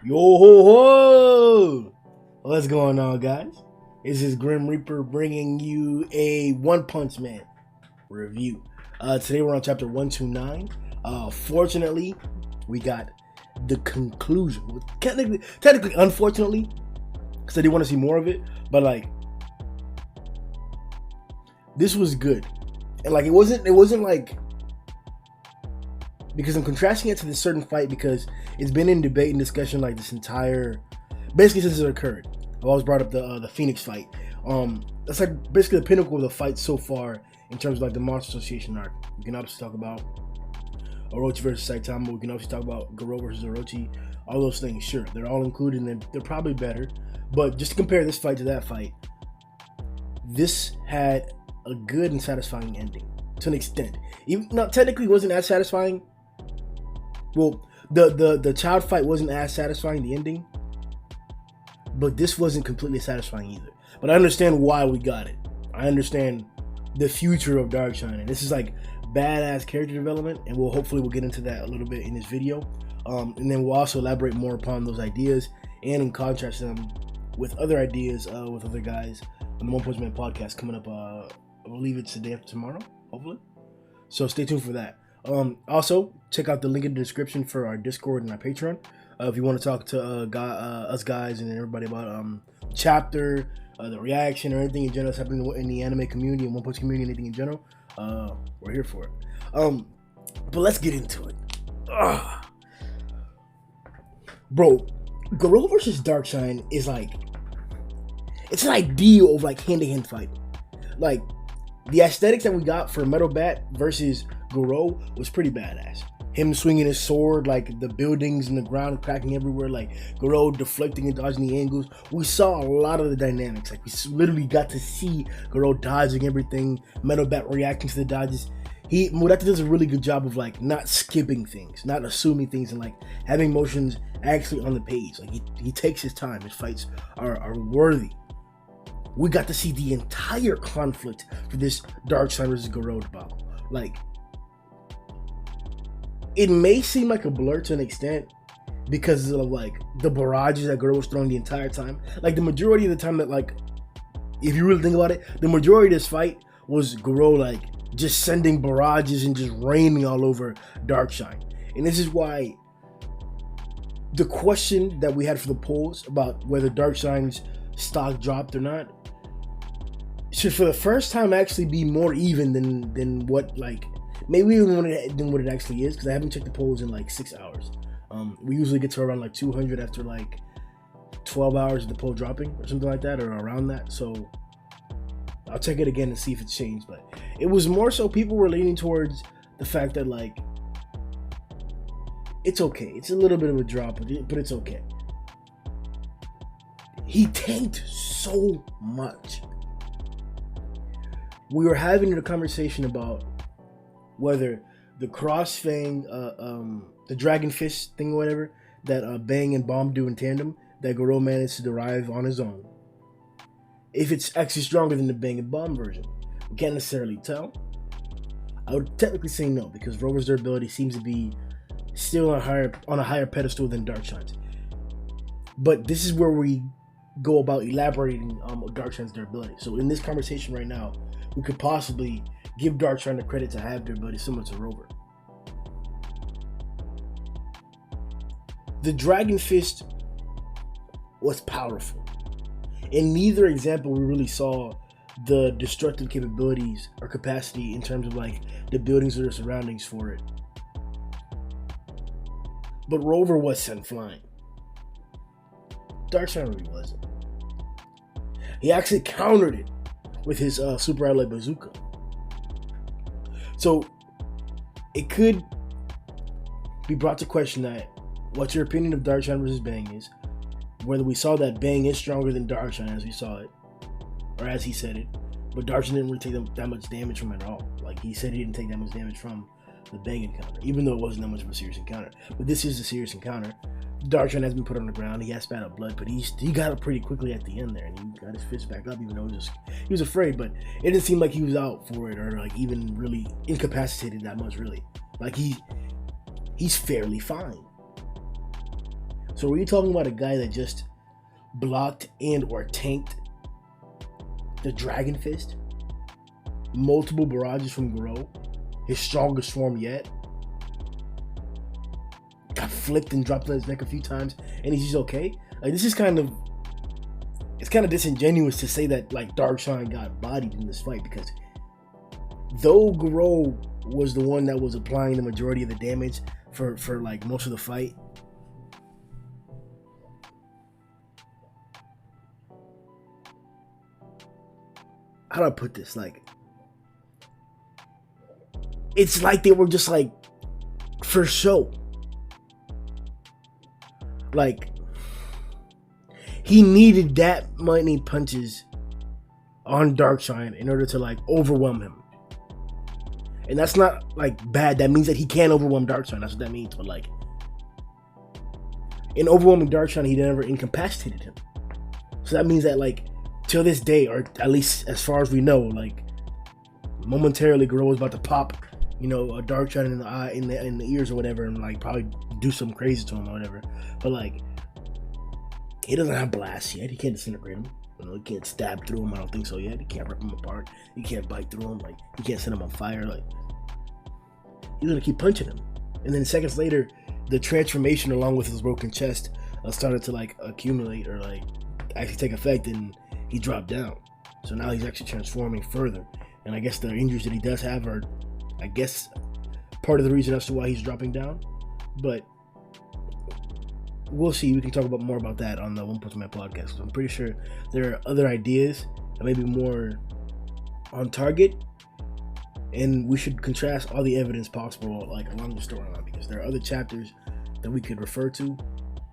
Yo ho ho! What's going on, guys? This is Grim Reaper bringing you a One Punch Man review. Today we're on chapter 129. Fortunately, we got the conclusion. Technically, unfortunately, because I did want to see more of it, but this was good, and it wasn't like, because I'm contrasting it to this certain fight because it's been in debate and discussion this entire, basically since it occurred. I've always brought up the Phoenix fight. That's basically the pinnacle of the fight so far in terms of the Monster Association arc. We can obviously talk about Orochi versus Saitama. We can obviously talk about Garou versus Orochi. All those things, sure, they're all included and they're probably better. But just to compare this fight to that fight, this had a good and satisfying ending to an extent. Even not technically wasn't as satisfying. Well, the child fight wasn't as satisfying, the ending, but this wasn't completely satisfying either. But I understand why we got it. I understand the future of Darkshine, and this is badass character development, and we'll get into that a little bit in this video, and then we'll also elaborate more upon those ideas and in contrast them with other ideas with other guys on the One Punch Man podcast coming up. I believe it's the day after tomorrow, hopefully. So stay tuned for that. Also, check out the link in the description for our Discord and our Patreon. If you want to talk to us guys and everybody about chapter, the reaction, or anything in general that's happening in the anime community and One Punch community, anything in general, we're here for it. But let's get into it. Bro, Garou versus Darkshine is it's an ideal of hand-to-hand fight. The aesthetics that we got for Metal Bat versus Garou was pretty badass. Him swinging his sword, the buildings and the ground cracking everywhere, Garou deflecting and dodging the angles. We saw a lot of the dynamics. We literally got to see Garou dodging everything, Metal Bat reacting to the dodges. Murata does a really good job of not skipping things, not assuming things, and having motions actually on the page. He takes his time. His fights are worthy. We got to see the entire conflict for this Darkshine versus Garou debacle. It may seem like a blur to an extent because of the barrages that Garou was throwing the entire time. The majority of the time that if you really think about it, the majority of this fight was Garou just sending barrages and just raining all over Darkshine. And this is why the question that we had for the polls about whether Darkshine's stock dropped or not should for the first time actually be more even than what maybe even than what it actually is, because I haven't checked the polls in 6 hours. We usually get to around 200 after 12 hours of the poll dropping or something like that, or around that. So I'll check it again and see if it's changed. But it was more so people were leaning towards the fact that it's okay. It's a little bit of a drop, but it's okay. He tanked so much. We were having a conversation about whether the cross fang, the dragon fist thing or whatever, that Bang and Bomb do in tandem, that Garou managed to derive on his own, if it's actually stronger than the Bang and Bomb version. We can't necessarily tell. I would technically say no, because Rover's durability seems to be still on a higher pedestal than Darkshine's. But this is where we go about elaborating on Darkshine's durability. So in this conversation right now, we could possibly give Darkshine the credit to have durability similar to Rover. The Dragon Fist was powerful. In neither example we really saw the destructive capabilities or capacity in terms of the buildings or the surroundings for it. But Rover was sent flying. Darkshine really wasn't. He actually countered it with his Super Ally Bazooka. So it could be brought to question that what your opinion of Darkshine versus Bang is, whether we saw that Bang is stronger than Darkshine as we saw it, or as he said it, but Darkshine didn't really take that much damage from it at all. He said he didn't take that much damage from the Bang encounter, even though it wasn't that much of a serious encounter. But this is a serious encounter. Darkshine has been put on the ground. He has spat out blood, but he got up pretty quickly at the end there, and he got his fist back up, even though he was afraid. But it didn't seem like he was out for it, or even really incapacitated that much. Really, he's fairly fine. So were you talking about a guy that just blocked and or tanked the Dragon Fist? Multiple barrages from Garou, his strongest form yet. Got flipped and dropped on his neck a few times, and he's just okay. Like, this is it's kind of disingenuous to say that like Darkshine got bodied in this fight, because though Garou was the one that was applying the majority of the damage for like most of the fight, how do I put this? Like, it's like they were just like for show. Like, he needed that many punches on Darkshine in order to like overwhelm him. And that's not like bad. That means that he can overwhelm Darkshine. That's what that means. But like, in overwhelming Darkshine, he never incapacitated him. So that means that like till this day, or at least as far as we know, like momentarily Garou was about to pop, you know, a Darkshine in the eye, in the ears or whatever, and like probably do something crazy to him or whatever. But like, he doesn't have blasts yet. He can't disintegrate him. You know, he can't stab through him. I don't think so yet. He can't rip him apart. He can't bite through him. Like, he can't set him on fire. Like, he's gonna keep punching him. And then seconds later, the transformation along with his broken chest started to like accumulate or like actually take effect, and he dropped down. So now he's actually transforming further. And I guess the injuries that he does have are, I guess, part of the reason as to why he's dropping down. But we'll see. We can talk about more about that on the One Punch Man podcast. I'm pretty sure there are other ideas that may be more on target, and we should contrast all the evidence possible like along the storyline, because there are other chapters that we could refer to.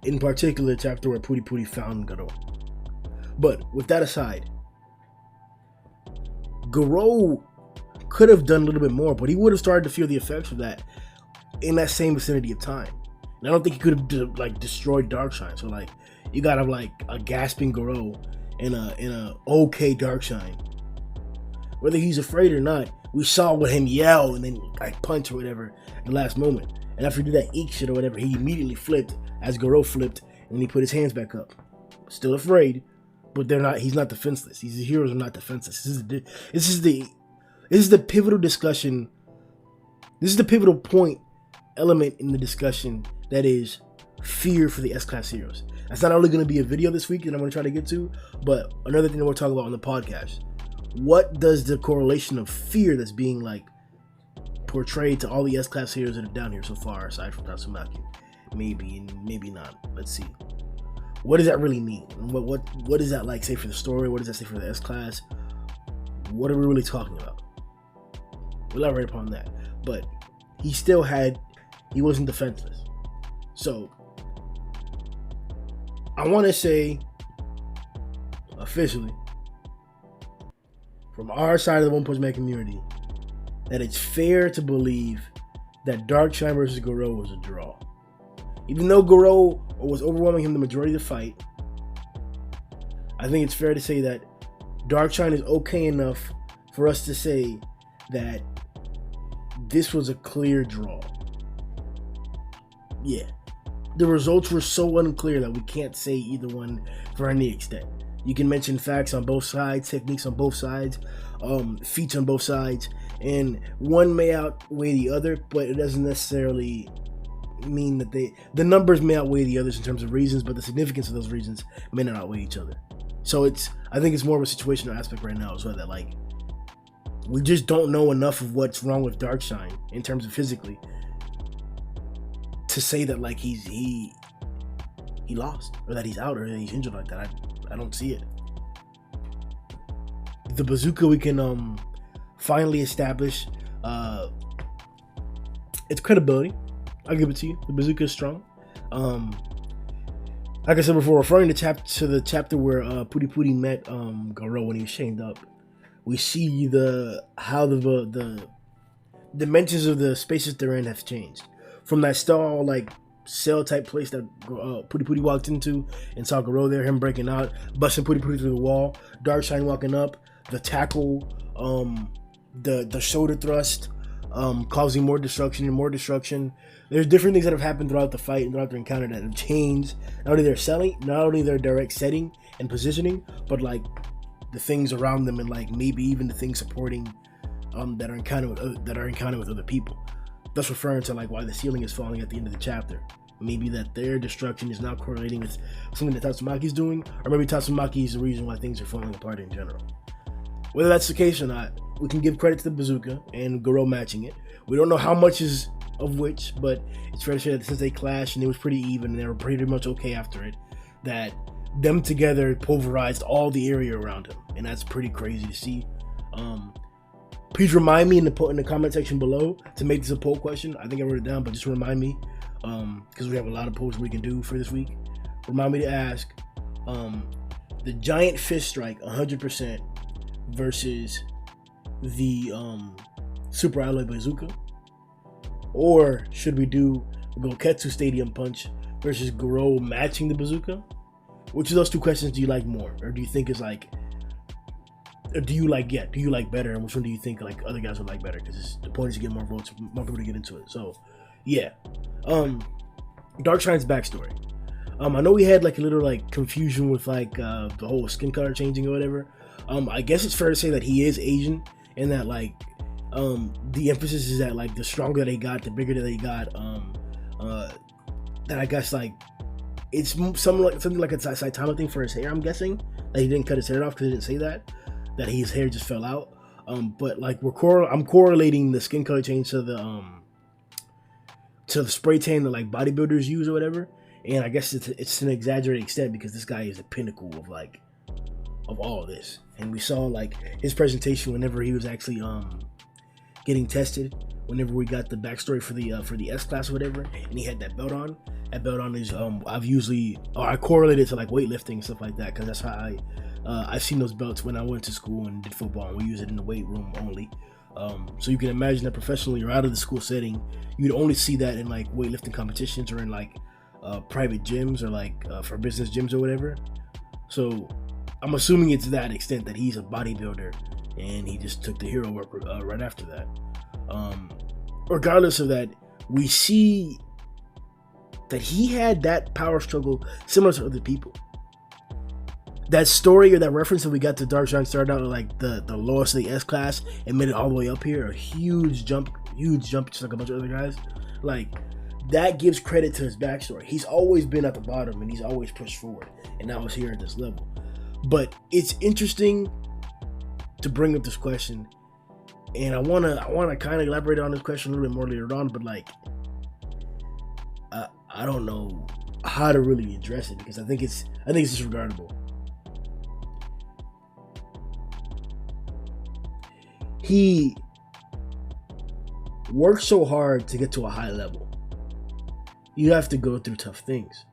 In particular, the chapter where Puri Puri found Garou. But with that aside, Garou could have done a little bit more, but he would have started to feel the effects of that in that same vicinity of time. And I don't think he could have like destroyed Darkshine. So like, you got like a gasping Garou and a okay Darkshine. Whether he's afraid or not, we saw with him yell and then like punch or whatever at the last moment. And after he did that eek shit or whatever, he immediately flipped as Garou flipped, and he put his hands back up. Still afraid, but they're not. He's not defenseless. These heroes are not defenseless. This is the pivotal discussion. This is the pivotal point element in the discussion, that is fear for the S-Class heroes. That's not only going to be a video this week that I'm going to try to get to, but another thing that we'll talk about on the podcast. What does the correlation of fear that's being like portrayed to all the S-Class heroes that are down here so far, aside from Tatsumaki? Maybe and maybe not. Let's see. What does that really mean? What does that like say for the story? What does that say for the S-Class? What are we really talking about? We'll elaborate upon that. But he wasn't defenseless. So I want to say officially, from our side of the One Punch Man community, that it's fair to believe that Darkshine versus Garou was a draw. Even though Garou was overwhelming him the majority of the fight, I think it's fair to say that Darkshine is okay enough for us to say that this was a clear draw. Yeah. The results were so unclear that we can't say either one for any extent. You can mention facts on both sides, techniques on both sides, feats on both sides, and one may outweigh the other, but it doesn't necessarily mean that the numbers may outweigh the others in terms of reasons, but the significance of those reasons may not outweigh each other. So I think it's more of a situational aspect right now as well, that like, we just don't know enough of what's wrong with Darkshine in terms of physically to say that like he lost, or that he's out, or that he's injured like that. I don't see it. The bazooka, we can finally establish its credibility. I'll give it to you. The bazooka is strong. Like I said before, referring to the chapter where Puri Puri met Garou when he was chained up, we see how the dimensions of the spaces they're in have changed. From that stall, like cell type place that Puri Puri walked into and saw Garou there, him breaking out, busting Puri Puri through the wall, Darkshine walking up, the tackle, the shoulder thrust, causing more destruction and more destruction. There's different things that have happened throughout the fight and throughout the encounter that have changed not only their direct setting and positioning, but like the things around them and like maybe even the things supporting that are encountered with other people. That's referring to like why the ceiling is falling at the end of the chapter. Maybe that their destruction is now correlating with something that Tatsumaki's doing, or maybe Tatsumaki is the reason why things are falling apart in general. Whether that's the case or not, we can give credit to the bazooka and Garou matching it. We don't know how much is of which, but it's fair to say that since they clashed and it was pretty even and they were pretty much okay after it, that them together pulverized all the area around him, and that's pretty crazy to see. Please remind me in the comment section below to make this a poll question. I think I wrote it down, but just remind me, because we have a lot of polls we can do for this week. Remind me to ask the giant fist strike 100% versus the super alloy bazooka, or should we do Goketsu Stadium Punch versus Garou matching the bazooka? Which of those two questions do you like more, or do you think is like, or do you like better, and which one do you think like other guys would like better? Because the point is to get more votes, more people to get into it. So yeah, Darkshine's backstory. I know we had like a little like confusion with like the whole skin color changing or whatever. I guess it's fair to say that he is Asian, and that like the emphasis is that like the stronger they got, the bigger they got. That I guess like it's something like a Saitama thing for his hair. I'm guessing that he didn't cut his hair off because he didn't say that his hair just fell out. But like I'm correlating the skin color change to the spray tan that like bodybuilders use or whatever. And I guess it's an exaggerated extent because this guy is the pinnacle of all of this. And we saw like his presentation whenever he was actually getting tested. Whenever we got the backstory for the S class or whatever, and he had that belt on. That belt on is I correlate it to like weightlifting and stuff like that, because that's how I've seen those belts when I went to school and did football, and we use it in the weight room only. So you can imagine that professionally or out of the school setting, you'd only see that in like weightlifting competitions or in like private gyms or like for business gyms or whatever. So I'm assuming it's to that extent that he's a bodybuilder and he just took the hero work right after that. Regardless of that, we see that he had that power struggle similar to other people. That story or that reference that we got to Darkshine started out like the lowest of the S class and made it all the way up here, a huge jump just like a bunch of other guys. Like, that gives credit to his backstory. He's always been at the bottom and he's always pushed forward, and now he's here at this level. But it's interesting to bring up this question, and I wanna kind of elaborate on this question a little bit more later on. But like, I don't know how to really address it because I think it's disregardable. He worked so hard to get to a high level. You have to go through tough things.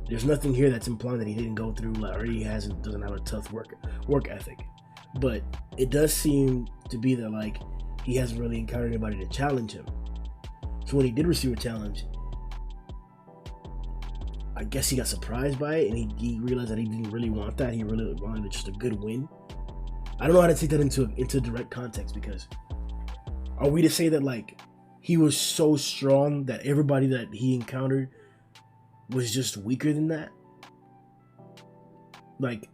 There's nothing here that's implying that he didn't go through or he doesn't have a tough work ethic. But it does seem to be that like he hasn't really encountered anybody to challenge him. So when he did receive a challenge, I guess he got surprised by it, and he realized that he didn't really want that. He really wanted just a good win. I don't know how to take that into direct context, because are we to say that like he was so strong that everybody that he encountered was just weaker than that? Like,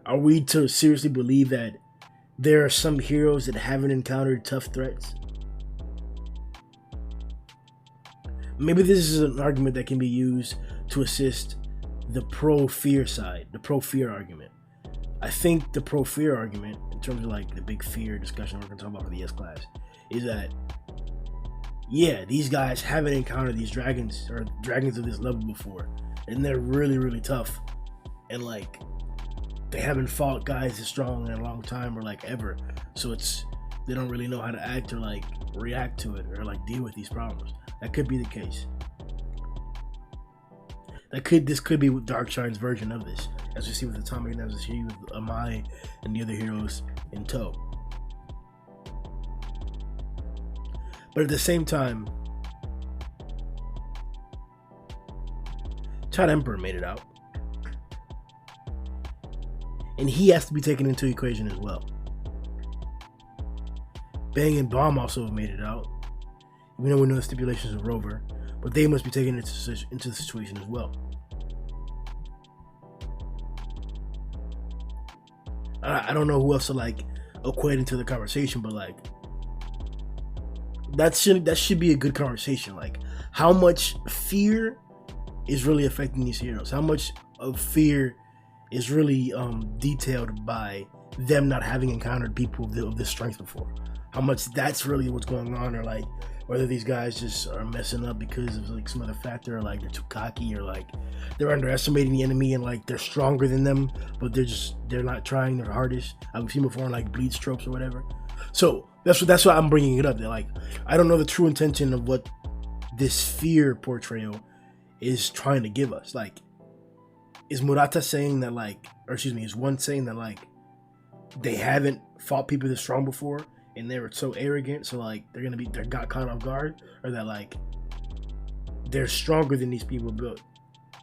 are we to seriously believe that there are some heroes that haven't encountered tough threats? Maybe this is an argument that can be used to assist the pro-fear side, the pro-fear argument. I think the pro-fear argument, in terms of like the big fear discussion we're going to talk about for the S class, is that, yeah, these guys haven't encountered these dragons or dragons of this level before, and they're really, really tough, and like they haven't fought guys as strong in a long time or like ever, so they don't really know how to act or like react to it or like deal with these problems. That could be the case. This could be Darkshine's version of this, as we see with Atomic, and as we see with Amai and the other heroes in tow. But at the same time, Chad Emperor made it out, and he has to be taken into equation as well. Bang and Bomb also made it out, We know the stipulations of Rover, but they must be taken into the situation as well. I don't know who else to like equate into the conversation, but like that should be a good conversation. Like, how much fear is really affecting these heroes? How much of fear is really detailed by them not having encountered people of this strength before? How much that's really what's going on, or like whether these guys just are messing up because of like some other factor, or like they're too cocky, or like they're underestimating the enemy and like they're stronger than them, but they're not trying their hardest. I've seen before in like bleed tropes or whatever. So that's why I'm bringing it up. That like I don't know the true intention of what this fear portrayal is trying to give us. Like, is Murata saying that like, or excuse me, is one saying that like they haven't fought people this strong before and they were so arrogant, so like they got caught off guard, or that like they're stronger than these people built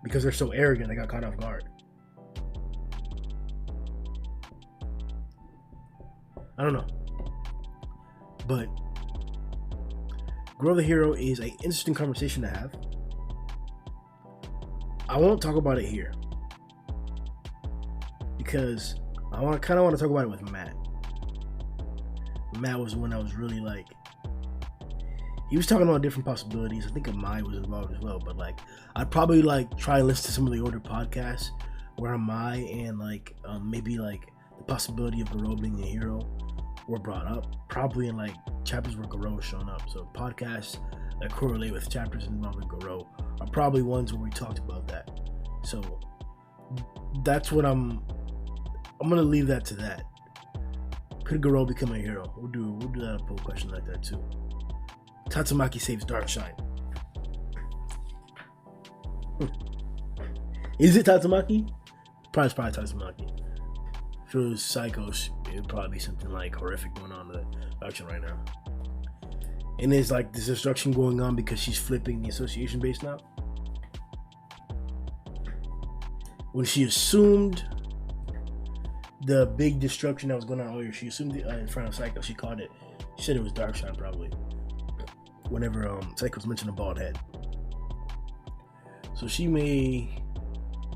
because they're so arrogant they got caught off guard? I don't know. But Grow the Hero is an interesting conversation to have. I won't talk about it here because I kind of want to talk about it with Matt. Matt was the one that was really like, he was talking about different possibilities. I think Amai was involved as well, but like I'd probably like try and listen to some of the older podcasts where Amai and like maybe like the possibility of Garou being a hero were brought up, probably in like chapters where Garou was showing up. So podcasts that correlate with chapters involving Garou are probably ones where we talked about that. So that's what I'm gonna leave that to that. Could Garou become a hero? We'll do that, a poll question like that too. Tatsumaki saves Darkshine. Is it Tatsumaki? Probably Tatsumaki. If it was Psychos, it would probably be something like horrific going on to Darkshine right now. And there's like this destruction going on because she's flipping the association base now. When she assumed the big destruction that was going on earlier, she assumed it in front of Psycho. She called it. She said it was Darkshine probably. Whenever Psycho's mentioned a bald head, so she may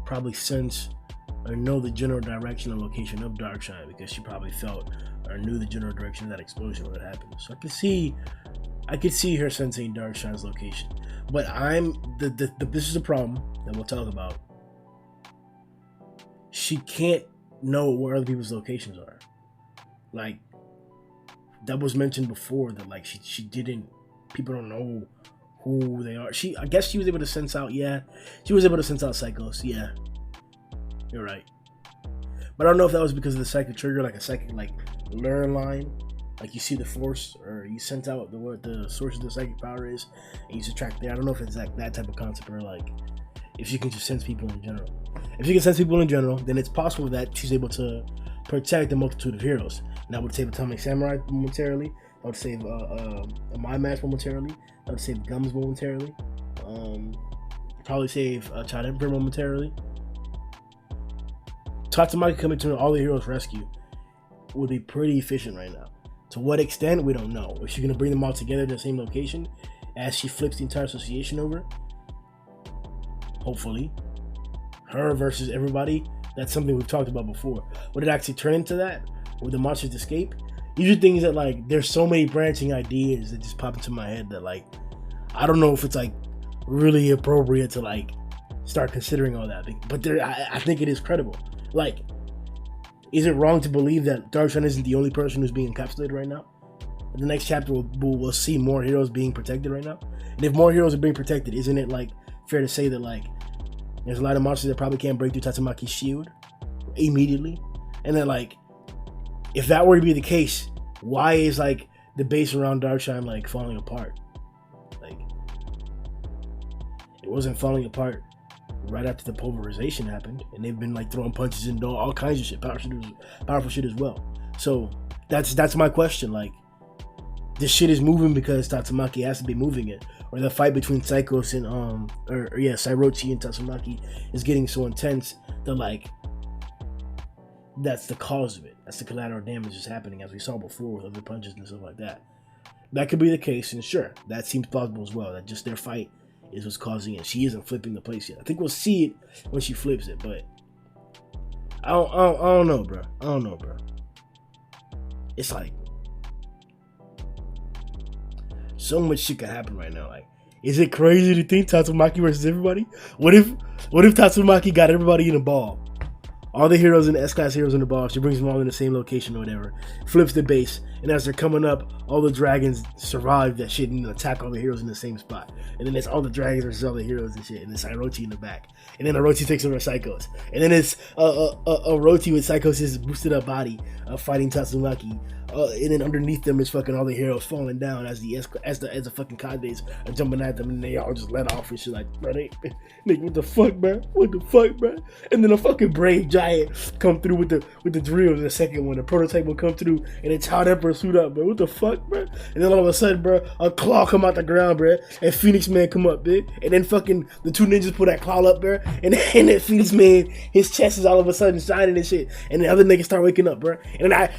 probably sense or know the general direction and location of Darkshine because she probably felt or knew the general direction of that explosion when it happened. So I could see her sensing Darkshine's location. But this is a problem that we'll talk about. She can't know where other people's locations are. Like, that was mentioned before, that like she didn't, people don't know who they are. I guess she was able to sense out, yeah. She was able to sense out Psychos, yeah. You're right. But I don't know if that was because of the psychic trigger, like a psychic like learn line. Like you see the force, or you sense out what the source of the psychic power is, and you subtract there. I don't know if it's like that type of concept, or like if you can just sense people in general. If you can sense people in general, then it's possible that she's able to protect a multitude of heroes. And that would save Atomic Samurai momentarily. That would save a My Match momentarily. That would save Gums momentarily. Probably save Child Emperor momentarily. Tatsumaki coming to all the heroes' rescue would be pretty efficient right now. To what extent, we don't know. Is she going to bring them all together in the same location as she flips the entire association over? Hopefully. Her versus everybody, that's something we've talked about before. Would it actually turn into that? Would the monsters escape? These are things that, like, there's so many branching ideas that just pop into my head that, like, I don't know if it's, like, really appropriate to, like, start considering all that. But I think it is credible. Like, is it wrong to believe that Darkshine isn't the only person who's being encapsulated right now? In the next chapter, we'll see more heroes being protected right now. And if more heroes are being protected, isn't it, like, fair to say that, like, there's a lot of monsters that probably can't break through Tatsumaki's shield immediately? And then, like, if that were to be the case, why is, like, the base around Darkshine, like, falling apart? Like, it wasn't falling apart right after the pulverization happened, and they've been like throwing punches and doing all kinds of shit, powerful shit as well. So that's my question. Like, this shit is moving because Tatsumaki has to be moving it, or the fight between Psychos and Sairochi and Tatsumaki is getting so intense that, like, that's the cause of it. That's the collateral damage that's happening, as we saw before with other punches and stuff like that. That could be the case, and sure, that seems plausible as well. That just their fight is what's causing it. She isn't flipping the place yet. I think we'll see it when she flips it, but I don't know, bro. I don't know, bro. It's like so much shit could happen right now. Like, is it crazy to think Tatsumaki versus everybody? What if Tatsumaki got everybody in a ball? All the heroes and the S-Class heroes in the ball. She brings them all in the same location or whatever. Flips the base. And as they're coming up, all the dragons survive that shit and attack all the heroes in the same spot. And then it's all the dragons versus all the heroes and shit. And it's Orochi in the back. And then Orochi takes over Psychos. And then it's Orochi with Psychos' boosted up body fighting Tatsumaki. And then underneath them is fucking all the heroes falling down as the fucking Kades are jumping at them, and they all just let off and shit like, bro, nigga, what the fuck, bro? What the fuck, bro? And then a fucking brave giant come through with the drill in the second one. The prototype will come through and it's hot Emperor suit up, bro. What the fuck, bro? And then all of a sudden, bro, a claw come out the ground, bro, and Phoenix Man come up, bitch. And then fucking the two ninjas put that claw up, bro, and then Phoenix Man, his chest is all of a sudden shining and shit. And the other niggas start waking up, bro. And then I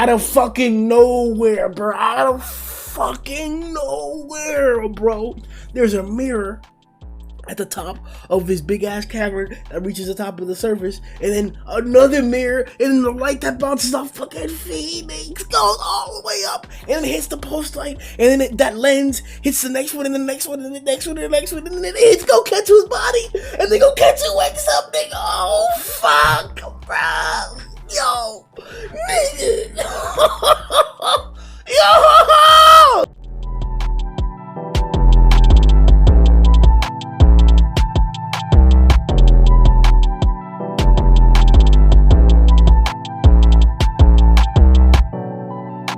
don't fucking nowhere, bro. Out of fucking nowhere, bro. There's a mirror at the top of this big ass cavern that reaches the top of the surface, and then another mirror, and then the light that bounces off fucking Phoenix goes all the way up and hits the post light, and then that lens hits the next one, and the next one, and the next one, and the next one, and then it hits Goketsu his body, and then Goketsu wakes up, nigga. Oh fuck, bro. Yo, nigga. Yo,